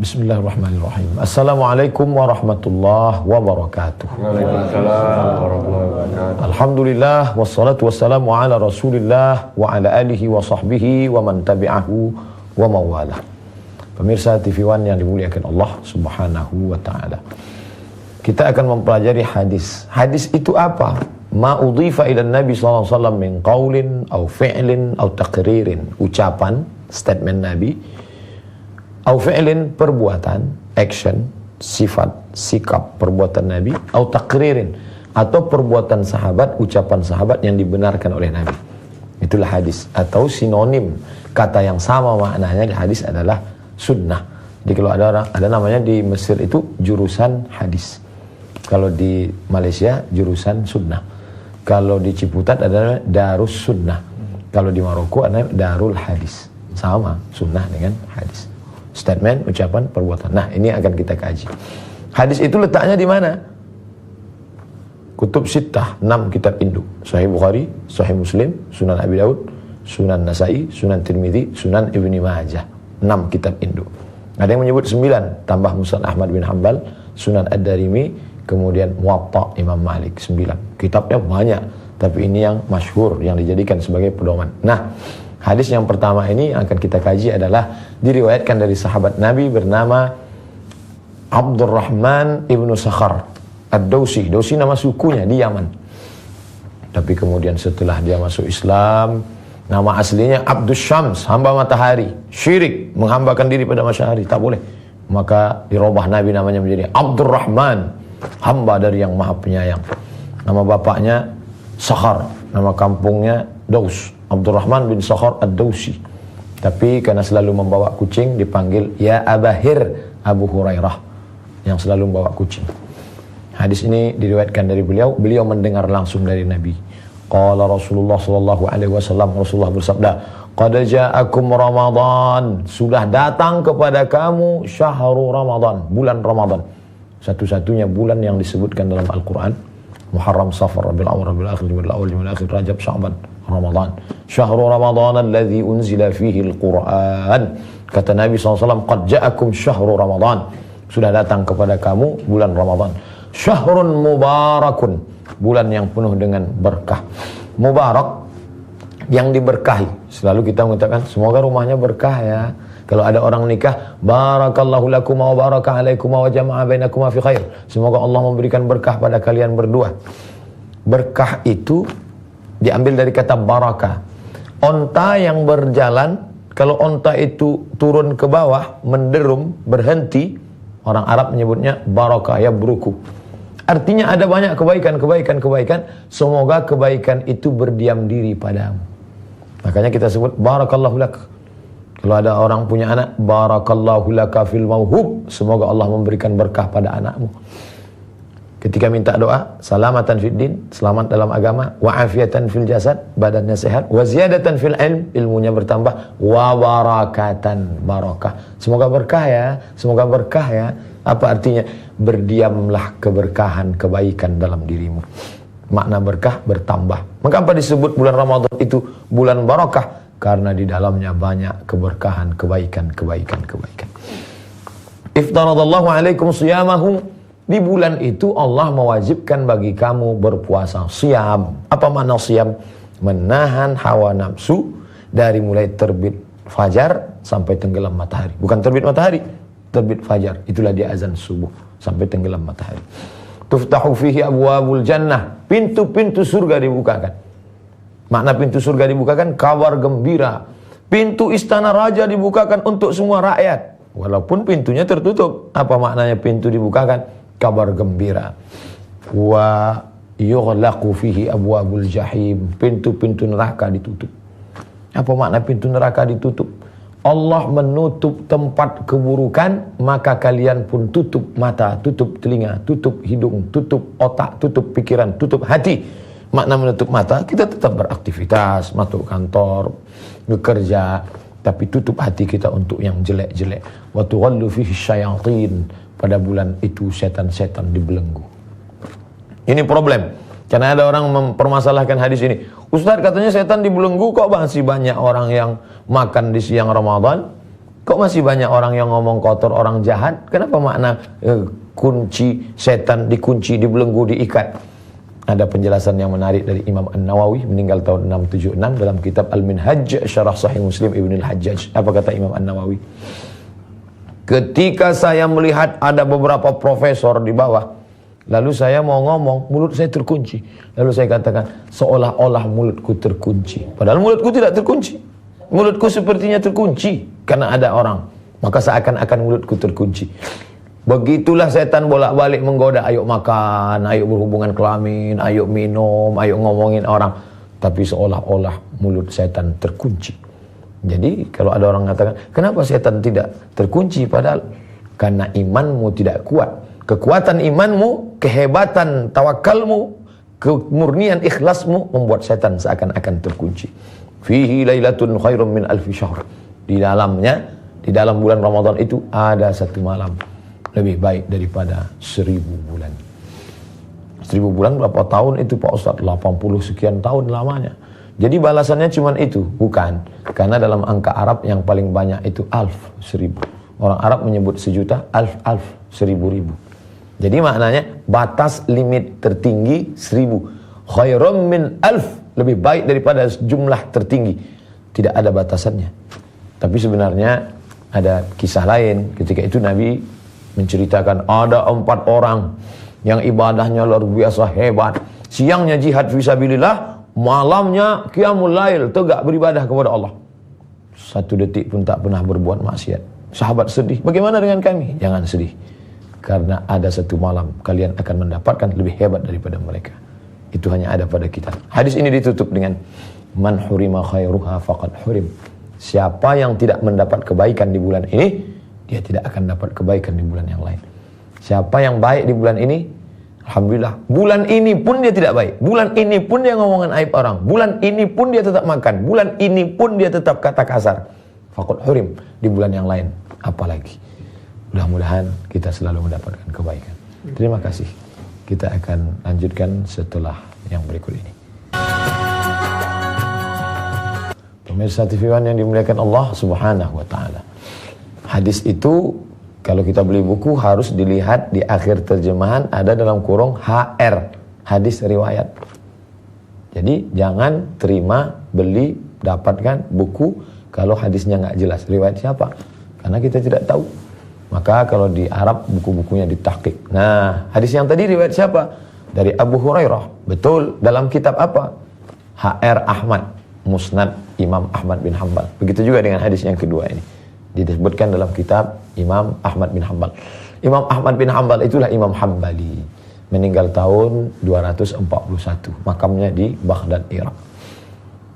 Bismillahirrahmanirrahim. Assalamualaikum warahmatullahi wabarakatuh. Waalaikumsalam warahmatullahi wabarakatuh. Alhamdulillah wassalatu wassalamu ala Rasulillah wa ala alihi wa sahbihi wa man tabi'ahu wa mawalah. Pemirsa TV One yang dimuliakan Allah Subhanahu wa taala. Kita akan mempelajari hadis. Hadis itu apa? Ma udhifa ila Nabi sallallahu alaihi wasallam min qaulin au fi'lin au taqririn. Ucapan, statement Nabi. Au fi'lin, perbuatan, action, sifat, sikap, perbuatan Nabi. Au taqririn, atau perbuatan sahabat, ucapan sahabat yang dibenarkan oleh Nabi. Itulah hadis. Atau sinonim, kata yang sama maknanya di hadis adalah sunnah. Jadi kalau ada namanya di Mesir itu jurusan hadis. Kalau di Malaysia jurusan sunnah. Kalau di Ciputat ada Darus Sunnah. Kalau di Maroko ada Darul Hadis. Sama, sunnah dengan hadis. Statement, ucapan, perbuatan. Nah, ini akan kita kaji. Hadis itu letaknya di mana? Kutub Sittah, 6 kitab induk. Sahih Bukhari, Sahih Muslim, Sunan Abi Daud, Sunan Nasai, Sunan Tirmidzi, Sunan Ibni Majah. 6 kitab induk. Ada yang menyebut 9, tambah Musnad Ahmad bin Hanbal, Sunan Ad-Darimi, kemudian Muwatta Imam Malik, 9. Kitabnya banyak, tapi ini yang masyhur, yang dijadikan sebagai pedoman. Nah, hadis yang pertama ini yang akan kita kaji adalah diriwayatkan dari sahabat Nabi bernama Abdurrahman ibnu Sakhar Ad-Dausi. Dausi nama sukunya di Yaman. Tapi kemudian setelah dia masuk Islam, nama aslinya Abdus Syams, hamba matahari. Syirik, menghambakan diri pada matahari, tak boleh. Maka dirubah Nabi namanya menjadi Abdurrahman, hamba dari yang maha penyayang. Nama bapaknya Sakhar, nama kampungnya Daus. Abdurrahman bin Sakhar Ad-Dausi. Tapi karena selalu membawa kucing dipanggil ya Abahir, Abu Hurairah yang selalu membawa kucing. Hadis ini diriwayatkan dari beliau mendengar langsung dari Nabi. Qala Rasulullah sallallahu alaihi wasallam, Rasulullah bersabda, "Qad ja'akum Ramadan." Sudah datang kepada kamu syahrul Ramadan, bulan Ramadan. Satu-satunya bulan yang disebutkan dalam Al-Qur'an. Muharram, Safar, Rabiul Awwal, Rabiul Akhir, Jumadil Awwal, Jumadil Akhir, Rajab, Sya'ban, Ramadan. Syahrul Ramadan alladzi unzila fihi al-Qur'an. Kata Nabi SAW, "Qad ja'akum syahrul Ramadan." Sudah datang kepada kamu bulan Ramadan. Syahrun mubarakun, bulan yang penuh dengan berkah. Mubarak, yang diberkahi. Selalu kita mengatakan, semoga rumahnya berkah ya. Kalau ada orang nikah, barakallahu lakum wa baraka alaikum wa jama'a bainakum fi khair. Semoga Allah memberikan berkah pada kalian berdua. Berkah itu diambil dari kata barakah. Onta yang berjalan, kalau onta itu turun ke bawah, menderum, berhenti, orang Arab menyebutnya barakah, ya beruku. Artinya ada banyak kebaikan, semoga kebaikan itu berdiam diri padamu. Makanya kita sebut barakallahu lak. Kalau ada orang punya anak, barakallahu laka fil mauhub, semoga Allah memberikan berkah pada anakmu. Ketika minta doa, salamatan fid din, selamat dalam agama, wa afiatan fil jasad, badannya sehat, wa ziyadatan fil ilm, ilmunya bertambah, wa barakatan, barakah. Semoga berkah ya, semoga berkah ya. Apa artinya? Berdiamlah keberkahan, kebaikan dalam dirimu. Makna berkah bertambah. Maka apa disebut bulan Ramadan itu bulan barakah? Karena di dalamnya banyak keberkahan, kebaikan. Iftaradallahu alaikum siyamahu. Di bulan itu Allah mewajibkan bagi kamu berpuasa. Siyam. Apa makna siyam? Menahan hawa nafsu dari mulai terbit fajar sampai tenggelam matahari. Bukan terbit matahari, terbit fajar. Itulah dia azan subuh sampai tenggelam matahari. Tuftahu fihi abwabul jannah. Pintu-pintu surga dibukakan. Makna pintu surga dibukakan, kabar gembira. Pintu istana raja dibukakan untuk semua rakyat. Walaupun pintunya tertutup. Apa maknanya pintu dibukakan? Kabar gembira. Wa yughlaqu fihi abwabul jahim. Pintu-pintu neraka ditutup. Apa makna pintu neraka ditutup? Allah menutup tempat keburukan, maka kalian pun tutup mata, tutup telinga, tutup hidung, tutup otak, tutup pikiran, tutup hati. Makna menutup mata, kita tetap beraktivitas, masuk kantor, bekerja, tapi tutup hati kita untuk yang jelek-jelek. Wa tughallu fihi syayatin. Pada bulan itu setan-setan dibelenggu. Ini problem. Karena ada orang mempermasalahkan hadis ini. Ustaz, katanya setan dibelenggu, kok masih banyak orang yang makan di siang Ramadan, Kok masih banyak orang yang ngomong kotor, orang jahat? Kenapa makna kunci setan dikunci, dibelenggu, diikat? Ada penjelasan yang menarik dari Imam An-Nawawi, meninggal tahun 676, dalam kitab Al-Minhaj Syarah Sahih Muslim Ibn Al-Hajjaj. Apa kata Imam An-Nawawi? Ketika saya melihat ada beberapa profesor di bawah, lalu saya mau ngomong, mulut saya terkunci. Lalu saya katakan, seolah-olah mulutku terkunci. Padahal mulutku tidak terkunci. Mulutku sepertinya terkunci karena ada orang. Maka seakan-akan mulutku terkunci. Begitulah setan bolak-balik menggoda. Ayo makan, ayo berhubungan kelamin, ayo minum, ayo ngomongin orang. Tapi seolah-olah mulut setan terkunci. Jadi kalau ada orang mengatakan, kenapa setan tidak terkunci? Padahal karena imanmu tidak kuat. Kekuatan imanmu, kehebatan tawakalmu, kemurnian ikhlasmu membuat setan seakan-akan terkunci. Fihi lailatun khairum min alfi syahr. Di dalamnya, di dalam bulan Ramadan itu ada satu malam lebih baik daripada 1000 bulan. 1000 bulan berapa tahun itu Pak Ustadz? 80 sekian tahun lamanya. Jadi balasannya cuma itu? Bukan. Karena dalam angka Arab yang paling banyak itu alf, 1000. Orang Arab menyebut sejuta, alf, 1000. Jadi maknanya batas limit tertinggi 1000. Khairum min alf. Lebih baik daripada jumlah tertinggi. Tidak ada batasannya. Tapi sebenarnya ada kisah lain. Ketika itu Nabi menceritakan ada 4 orang yang ibadahnya luar biasa hebat. Siangnya jihad fisabilillah, malamnya qiyamul lail, tegak beribadah kepada Allah. 1 detik pun tak pernah berbuat maksiat. Sahabat sedih. Bagaimana dengan kami? Jangan sedih. Karena ada satu malam kalian akan mendapatkan lebih hebat daripada mereka. Itu hanya ada pada kita. Hadis ini ditutup dengan man hurima khairuha faqad hurim. Siapa yang tidak mendapat kebaikan di bulan ini, dia tidak akan dapat kebaikan di bulan yang lain. Siapa yang baik di bulan ini, alhamdulillah. Bulan ini pun dia tidak baik. Bulan ini pun dia ngomongin aib orang. Bulan ini pun dia tetap makan. Bulan ini pun dia tetap kata kasar. Faqad hurim. Di bulan yang lain apalagi. Mudah-mudahan kita selalu mendapatkan kebaikan. Terima kasih. Kita akan lanjutkan setelah yang berikut ini. Pemirsa TV One yang dimuliakan Allah Subhanahu wa taala. Hadis itu kalau kita beli buku harus dilihat di akhir terjemahan ada dalam kurung HR, hadis riwayat. Jadi jangan terima, beli, dapatkan buku kalau hadisnya nggak jelas. Riwayat siapa? Karena kita tidak tahu. Maka kalau di Arab buku-bukunya ditahqiq. Nah, hadis yang tadi riwayat siapa? Dari Abu Hurairah. Betul, dalam kitab apa? HR Ahmad, Musnad Imam Ahmad bin Hanbal. Begitu juga dengan hadis yang kedua ini. Disebutkan dalam kitab Imam Ahmad bin Hanbal. Imam Ahmad bin Hanbal itulah Imam Hambali. Meninggal tahun 241. Makamnya di Baghdad, Irak.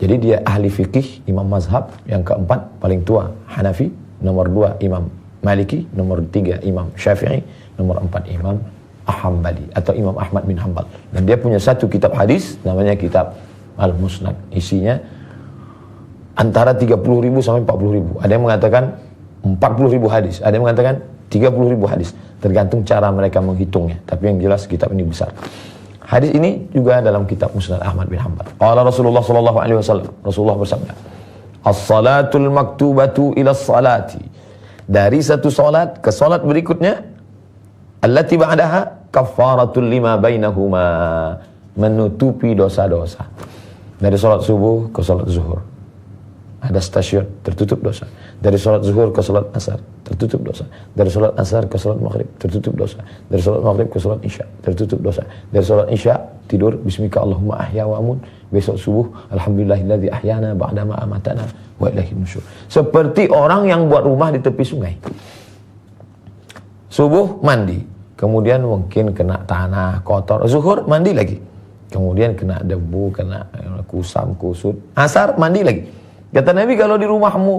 Jadi dia ahli fikih, imam mazhab. Yang keempat, paling tua, Hanafi. Nomor 2, Imam Maliki. Nomor 3, Imam Syafi'i. Nomor 4, Imam Hambali atau Imam Ahmad bin Hanbal. Dan dia punya satu kitab hadis, namanya kitab Al-Musnad. Isinya antara 30.000 sampai 40.000. Ada yang mengatakan 40.000 hadis, ada yang mengatakan 30.000 hadis. Tergantung cara mereka menghitungnya. Tapi yang jelas kitab ini besar. Hadis ini juga dalam kitab Musnad Ahmad bin Hanbal. Qala Rasulullah sallallahu alaihi wasallam. Rasulullah bersabda, "As-salatul maktubatu ila as-salati." Dari satu salat ke salat berikutnya, allati ba'daha kaffaratul lima bainahuma, menutupi dosa-dosa. Dari salat subuh ke salat zuhur ada stasiun, tertutup dosa. Dari salat zuhur ke salat asar, tertutup dosa. Dari salat asar ke salat maghrib, tertutup dosa. Dari salat maghrib ke salat isya, tertutup dosa. Dari salat isya tidur, bismika Allahumma ahya wa amun. Besok subuh, alhamdulillahilladzi ahyana ba'dama amatana wa ilaihi nusyur. Seperti orang yang buat rumah di tepi sungai. Subuh mandi, kemudian mungkin kena tanah kotor. Zuhur mandi lagi, kemudian kena debu, kena kusam, kusut. Asar mandi lagi. Kata Nabi, kalau di rumahmu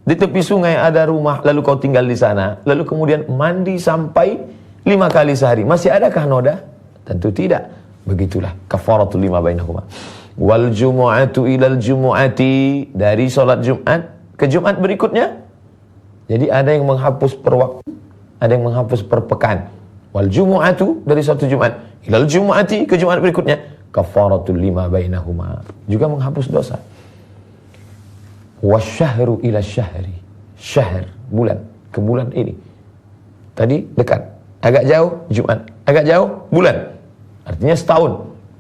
di tepi sungai ada rumah, lalu kau tinggal di sana, lalu kemudian mandi sampai 5 kali sehari, masih adakah noda? Tentu tidak. Begitulah kafaratul lima bainahuma. Wal jumu'atu ilal jumu'ati, dari salat Jumat ke Jumat berikutnya. Jadi ada yang menghapus per waktu, ada yang menghapus per pekan. Wal jumu'atu, dari satu Jumat ilal jumu'ati, ke Jumat berikutnya, kafaratul lima bainahuma, juga menghapus dosa. Wasyahru ila syahri, syahr, bulan, ke bulan ini. Tadi dekat, agak jauh Jumat, agak jauh bulan. Artinya setahun.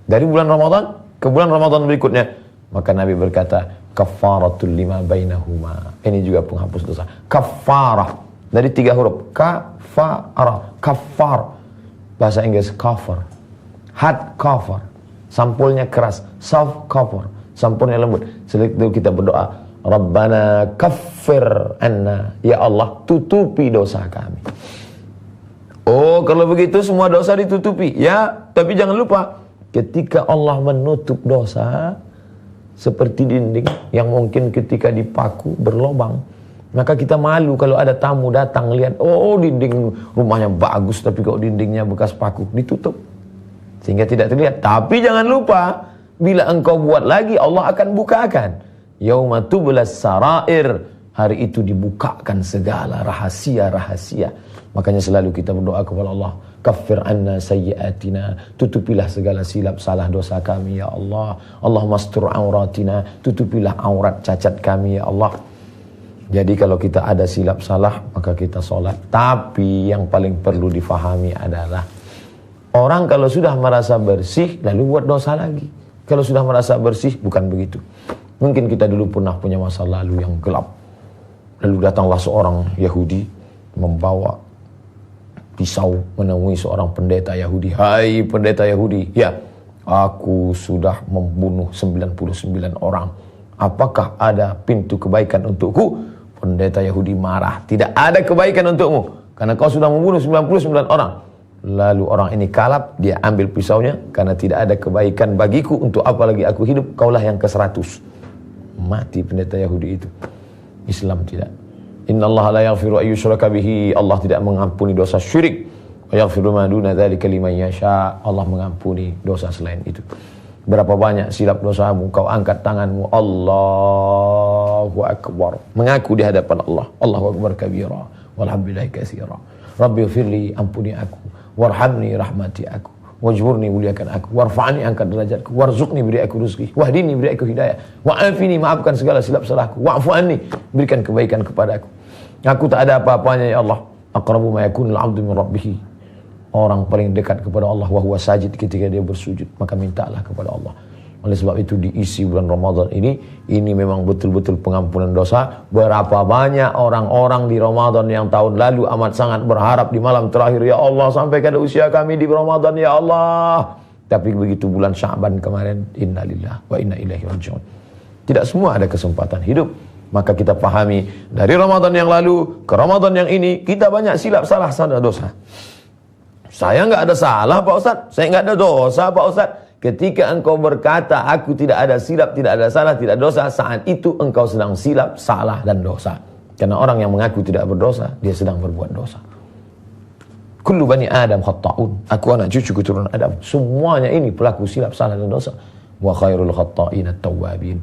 Dari bulan Ramadan ke bulan Ramadan berikutnya. Maka Nabi berkata, kafaratul lima bainahuma. Ini juga penghapus dosa. Kafarah. Dari 3 huruf. Kafarah. Kafar. Bahasa Inggris cover. Hard cover. Sampulnya keras. Soft cover. Sampulnya lembut. Setelah itu kita berdoa, Rabbana kaffir anna. Ya Allah, tutupi dosa kami. Oh, kalau begitu semua dosa ditutupi. Ya, tapi jangan lupa, ketika Allah menutup dosa, seperti dinding yang mungkin ketika dipaku berlobang, maka kita malu kalau ada tamu datang lihat, oh dinding rumahnya bagus tapi kok dindingnya bekas paku, ditutup sehingga tidak terlihat. Tapi jangan lupa, bila engkau buat lagi, Allah akan bukakan. Yauma tublas sarair, hari itu dibukakan segala rahasia-rahasia. Makanya selalu kita berdoa kepada Allah, kaffir anna sayyiatina, tutupilah segala silap salah dosa kami ya Allah. Allahumma astur auratina, tutupilah aurat cacat kami ya Allah. Jadi kalau kita ada silap salah, maka kita sholat. Tapi yang paling perlu difahami adalah, orang kalau sudah merasa bersih lalu buat dosa lagi. Kalau sudah merasa bersih, bukan begitu. Mungkin kita dulu pernah punya masa lalu yang gelap. Lalu datanglah seorang Yahudi membawa pisau menemui seorang pendeta Yahudi. Hai pendeta Yahudi, ya, aku sudah membunuh 99 orang. Apakah ada pintu kebaikan untukku? Pendeta Yahudi marah. Tidak ada kebaikan untukmu, karena kau sudah membunuh 99 orang. Lalu orang ini kalap, dia ambil pisaunya, karena tidak ada kebaikan bagiku, untuk apa lagi aku hidup, kaulah yang ke-100. Mati pendeta Yahudi itu. Islam tidak. Innallaha la yaghfiru ayyushraka bihi. Allah tidak mengampuni dosa syirik. Wa yaghfiru ma duna dzalika liman yasha. Allah mengampuni dosa selain itu. Berapa banyak silap dosamu, kau angkat tanganmu, Allahu akbar, mengaku di hadapan Allah. Allahu akbar kabira, walhamdulillahi katsira. Rabbi firli, ampuni aku, warhamni, rahmati aku, wajburni, muliakan aku, warfa'ni, angkat derajatku, warzuqni, beri aku rezeki, wahdini, beri aku hidayah, wa'afini, maafkan segala silap salahku, wa'fu anni, berikan kebaikan kepada aku. Aku tak ada apa-apanya ya Allah. Aqrabu ma yakunul 'abdu min rabbih. Orang paling dekat kepada Allah wa huwa sajid, ketika dia bersujud, maka mintalah kepada Allah. Oleh sebab itu diisi bulan Ramadan ini memang betul-betul pengampunan dosa. Berapa banyak orang-orang di Ramadan yang tahun lalu amat sangat berharap di malam terakhir, ya Allah sampaikan usia kami di Ramadan ya Allah. Tapi begitu bulan Sya'ban kemarin, innalillah wa inna ilaihi raji'un. Tidak semua ada kesempatan hidup. Maka kita pahami, dari Ramadan yang lalu ke Ramadan yang ini, kita banyak silap salah dosa. Saya nggak ada salah Pak Ustaz, saya nggak ada dosa Pak Ustaz. Ketika engkau berkata, aku tidak ada silap, tidak ada salah, tidak dosa, saat itu engkau sedang silap, salah, dan dosa. Karena orang yang mengaku tidak berdosa, dia sedang berbuat dosa. Kullu bani Adam khatta'un. Aku anak cucu keturunan Adam, semuanya ini pelaku silap, salah, dan dosa. Wa khairul khatta'in at-tawwabin.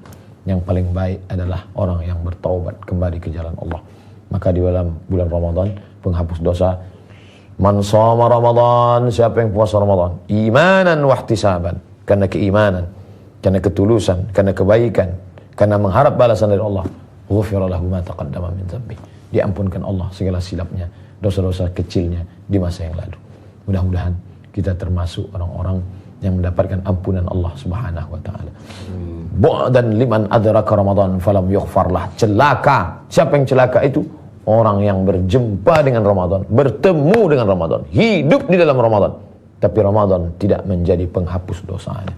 Yang paling baik adalah orang yang bertaubat kembali ke jalan Allah. Maka di dalam bulan Ramadan, penghapus dosa, man shoma Ramadan, siapa yang puasa Ramadan, imanan wahtisaban, karena keimanan, karena ketulusan, karena kebaikan, karena mengharap balasan dari Allah, ghufira lahu ma taqaddama min dzambi, diampunkan Allah segala silapnya, dosa-dosa kecilnya di masa yang lalu. Mudah-mudahan kita termasuk orang-orang yang mendapatkan ampunan Allah Subhanahu wa taala. Bu'dan liman adraka Ramadan falam yughfarlah. Celaka. Siapa yang celaka itu? Orang yang berjumpa dengan Ramadan, bertemu dengan Ramadan, hidup di dalam Ramadan, tapi Ramadan tidak menjadi penghapus dosanya.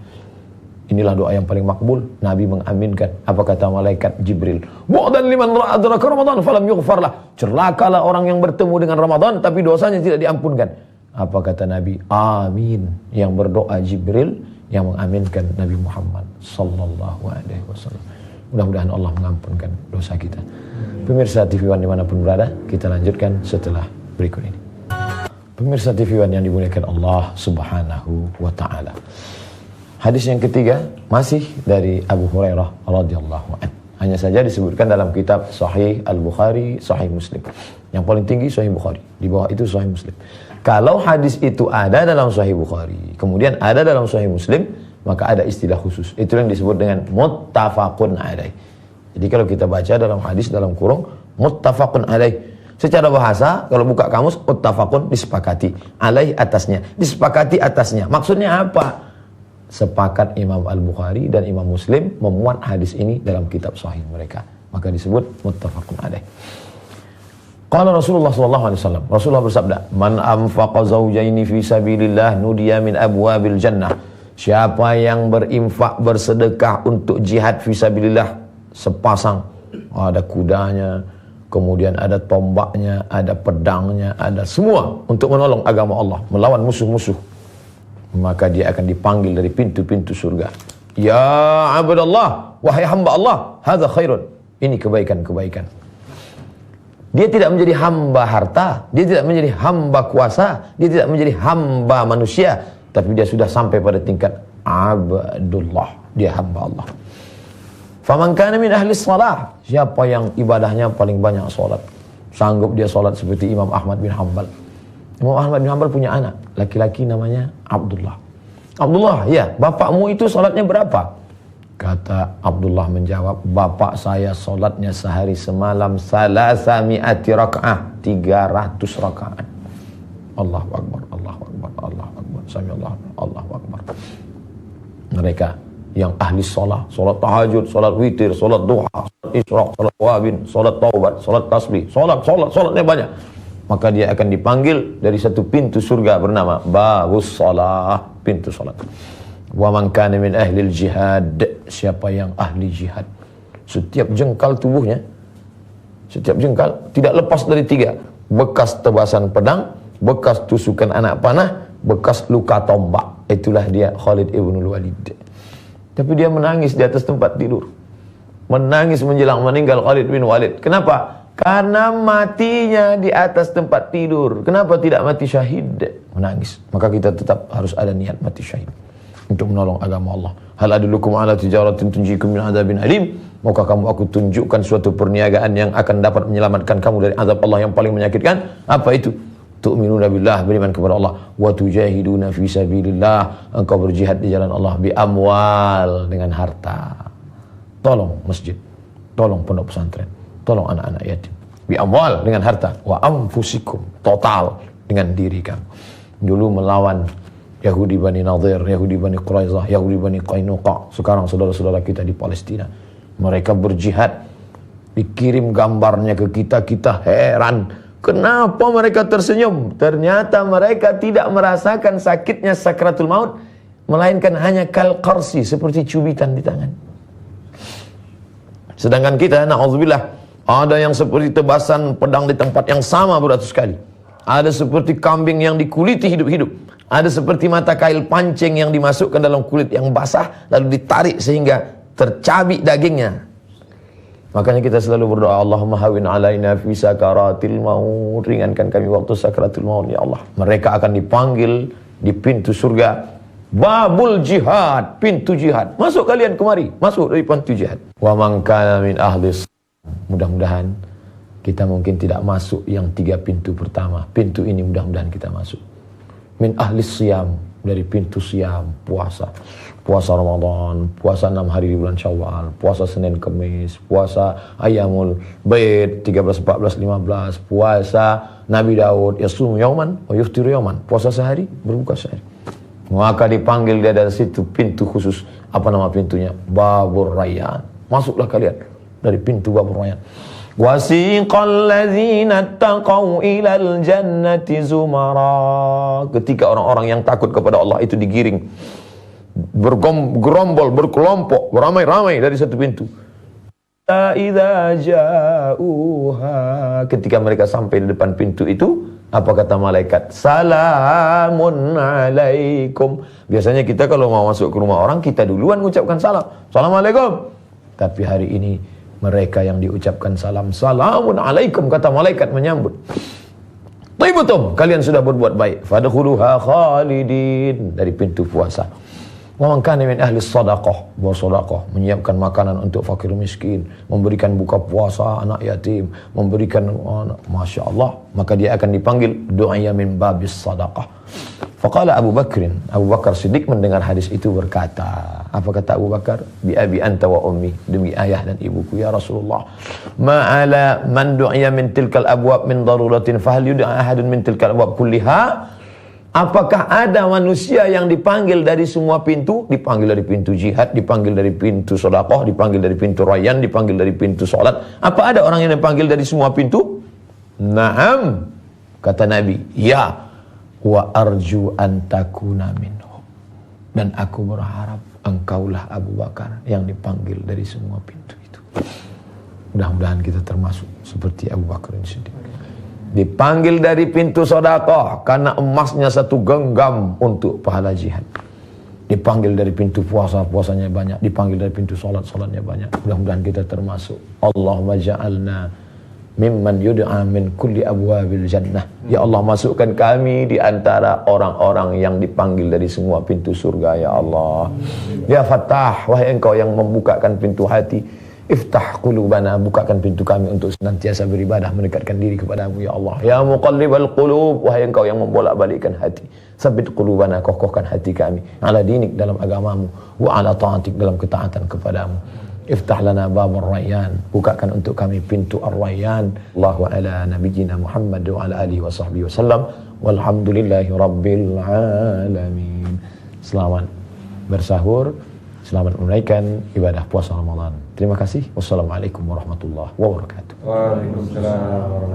Inilah doa yang paling makbul. Nabi mengaminkan. Apa kata malaikat Jibril? Bu'dan liman adraka Ramadan falam yughfarlah. Celakalah orang yang bertemu dengan Ramadan tapi dosanya tidak diampunkan. Apa kata Nabi? Amin. Yang berdoa Jibril, yang mengaminkan Nabi Muhammad sallallahu alaihi wasallam. Mudah-mudahan Allah mengampunkan dosa kita. Pemirsa TV One dimanapun berada, kita lanjutkan setelah berikut ini. Pemirsa TV One yang dimuliakan Allah Subhanahu wa ta'ala. Hadis yang ketiga masih dari Abu Hurairah radhiyallahu anhu. Hanya saja disebutkan dalam kitab Sahih Al-Bukhari, Sahih Muslim. Yang paling tinggi Sahih Bukhari, di bawah itu Sahih Muslim. Kalau hadis itu ada dalam Sahih Bukhari, kemudian ada dalam Sahih Muslim, maka ada istilah khusus. Itu yang disebut dengan muttafaqun alaih. Jadi kalau kita baca dalam hadis dalam kurung muttafaqun alaih. Secara bahasa kalau buka kamus muttafaqun disepakati, alaih atasnya, disepakati atasnya. Maksudnya apa? Sepakat Imam Al-Bukhari dan Imam Muslim memuat hadis ini dalam kitab sahih mereka. Maka disebut muttafaqun alaih. Qala Rasulullah sallallahu alaihi wasallam. Rasulullah bersabda, "Man anfaqa zawjaini fi sabilillah nudiya min abwabil jannah." Siapa yang berinfak bersedekah untuk jihad fi sabilillah, sepasang, ada kudanya, kemudian ada tombaknya, ada pedangnya, ada semua untuk menolong agama Allah, melawan musuh-musuh, maka dia akan dipanggil dari pintu-pintu surga. Ya abdallah, wahai hamba Allah, hadza khairun. Ini kebaikan-kebaikan. Dia tidak menjadi hamba harta, dia tidak menjadi hamba kuasa, dia tidak menjadi hamba manusia, tapi dia sudah sampai pada tingkat abdullah, dia hamba Allah. Faman kana min ahli shalah, siapa yang ibadahnya paling banyak salat, sanggup dia salat seperti Imam Ahmad bin Hanbal. Imam Ahmad bin Hanbal punya anak laki-laki namanya Abdullah. Abdullah, ya, bapakmu itu salatnya berapa? Kata Abdullah menjawab, bapak saya salatnya sehari semalam 300 rakaat, 300 rakaat. Allahu Akbar, Allahu Akbar, Allahu Akbar, sami Allahu Akbar. Mereka yang ahli salat tahajud, salat witir, salat duha, salat isyraq, salat wabin, salat taubat, salat tasbih, salatnya banyak. Maka dia akan dipanggil dari satu pintu surga bernama Babus Shalah, pintu salat. Wa man kana min ahli jihad, siapa yang ahli jihad, setiap jengkal tubuhnya, setiap jengkal tidak lepas dari 3, bekas tebasan pedang, bekas tusukan anak panah, bekas luka tombak. Itulah dia Khalid ibn Walid. Tapi dia menangis di atas tempat tidur. Menangis menjelang meninggal Khalid bin Walid. Kenapa? Karena matinya di atas tempat tidur. Kenapa tidak mati syahid? Menangis. Maka kita tetap harus ada niat mati syahid untuk menolong agama Allah. Hal adullukum ala tijaratin tunjikum min adzabin alim. Maukah kamu aku tunjukkan suatu perniagaan yang akan dapat menyelamatkan kamu dari azab Allah yang paling menyakitkan? Apa itu? Tu'minuna billah, beriman kepada Allah, wa tujahiduna fi sabilillah, engkau berjihad di jalan Allah, bi amwal, dengan harta. Tolong masjid, tolong pondok pesantren, tolong anak-anak yatim. Bi amwal, dengan harta, wa anfusikum, total dengan diri kamu. Dulu melawan Yahudi Bani Nadir, Yahudi Bani Quraizah, Yahudi Bani Qainuqa. Sekarang saudara-saudara kita di Palestina, mereka berjihad, dikirim gambarnya ke kita, kita heran. Kenapa mereka tersenyum? Ternyata mereka tidak merasakan sakitnya sakratul maut, melainkan hanya kal qarsi, seperti cubitan di tangan. Sedangkan kita, na'udzubillah, ada yang seperti tebasan pedang di tempat yang sama beratus kali. Ada seperti kambing yang dikuliti hidup-hidup. Ada seperti mata kail pancing yang dimasukkan dalam kulit yang basah, lalu ditarik sehingga tercabik dagingnya. Makanya kita selalu berdoa, Allahumma hawin alaina fi sakaratil maut, ringankan kami waktu sakaratul maut ya Allah. Mereka akan dipanggil di pintu surga, babul jihad, pintu jihad. Masuk kalian kemari, masuk dari pintu jihad. Wa man kana min ahli, mudah-mudahan kita mungkin tidak masuk yang 3 pintu pertama. Pintu ini mudah-mudahan kita masuk. Min ahli siyam, dari pintu siyam, puasa. Puasa Ramadan, puasa 6 hari di bulan Syawal, puasa Senin Kamis, puasa Ayyamul Bait 13, 14, 15, puasa Nabi Daud, yasum yauman wa yuftiru yauman, puasa sehari, berbuka sehari. Maka dipanggil dia dari situ pintu khusus. Apa nama pintunya? Babur Rayyan. Masuklah kalian dari pintu Babur Rayyan. Wasiqal ladzina taqaw ilal jannati zumara. Ketika orang-orang yang takut kepada Allah itu digiring, bergerombol, berkelompok, beramai-ramai dari satu pintu. Idza ja'uha, ketika mereka sampai di depan pintu itu, apa kata malaikat? Salamun alaikum. Biasanya kita kalau mau masuk ke rumah orang, kita duluan mengucapkan salam. Assalamualaikum. Tapi hari ini mereka yang diucapkan salam, salamun alaikum, kata malaikat menyambut. Taibutum, kalian sudah berbuat baik. Fadkhuluha khalidin, dari pintu puasa. Wa man kana min ahli shadaqah, bersedekah, menyiapkan makanan untuk fakir miskin, memberikan buka puasa anak yatim, memberikan, masya Allah, maka dia akan dipanggil du'aya min babis sadaqah. Faqala Abu Bakrin, Abu Bakar Siddiq mendengar hadis itu berkata, apa kata Abu Bakar? Bi abi anta wa ummi, demi ayah dan ibuku ya Rasulullah. Ma'ala man du'iya min tilkal abwab min daruratin fahal yud'a ahadun min tilkal abwab kulliha? Apakah ada manusia yang dipanggil dari semua pintu? Dipanggil dari pintu jihad, dipanggil dari pintu sedekah, dipanggil dari pintu rayyan, dipanggil dari pintu salat. Apa ada orang yang dipanggil dari semua pintu? Naam, kata Nabi. Ya. Wa arju an takuna minhum, dan aku berharap engkaulah Abu Bakar yang dipanggil dari semua pintu itu. Mudah-mudahan kita termasuk seperti Abu Bakar Siddiq, dipanggil dari pintu sedekah karena emasnya satu genggam untuk pahala jihad, dipanggil dari pintu puasa, puasanya banyak, dipanggil dari pintu salat, salatnya banyak. Mudah-mudahan kita termasuk. Allahumma ja'alna mimman yud'a min kulli abwabil jannah. Ya Allah, masukkan kami di antara orang-orang yang dipanggil dari semua pintu surga ya Allah. Ya Fattah, wahai Engkau yang membukakan pintu hati, iftah qulubana, bukakan pintu kami untuk senantiasa beribadah, mendekatkan diri kepadamu ya Allah. Ya muqallibal qulub, wahai Engkau yang membolak-balikkan hati, sabit qulubana, kokohkan hati kami ala dinik, dalam agamamu, wa ala ta'atik, dalam ketaatan kepadamu. Iftah lana babur rayyan, bukakan untuk kami pintu ar-rayyan. Allahu ala nabiyyina Muhammad wa ala alihi wa sahbihi wasallam. Walhamdulillahi rabbil alamin. Selamat bersahur, selamat menunaikan ibadah puasa Ramadan. Terima kasih. Wassalamualaikum warahmatullahi wabarakatuh. Waalaikumsalam.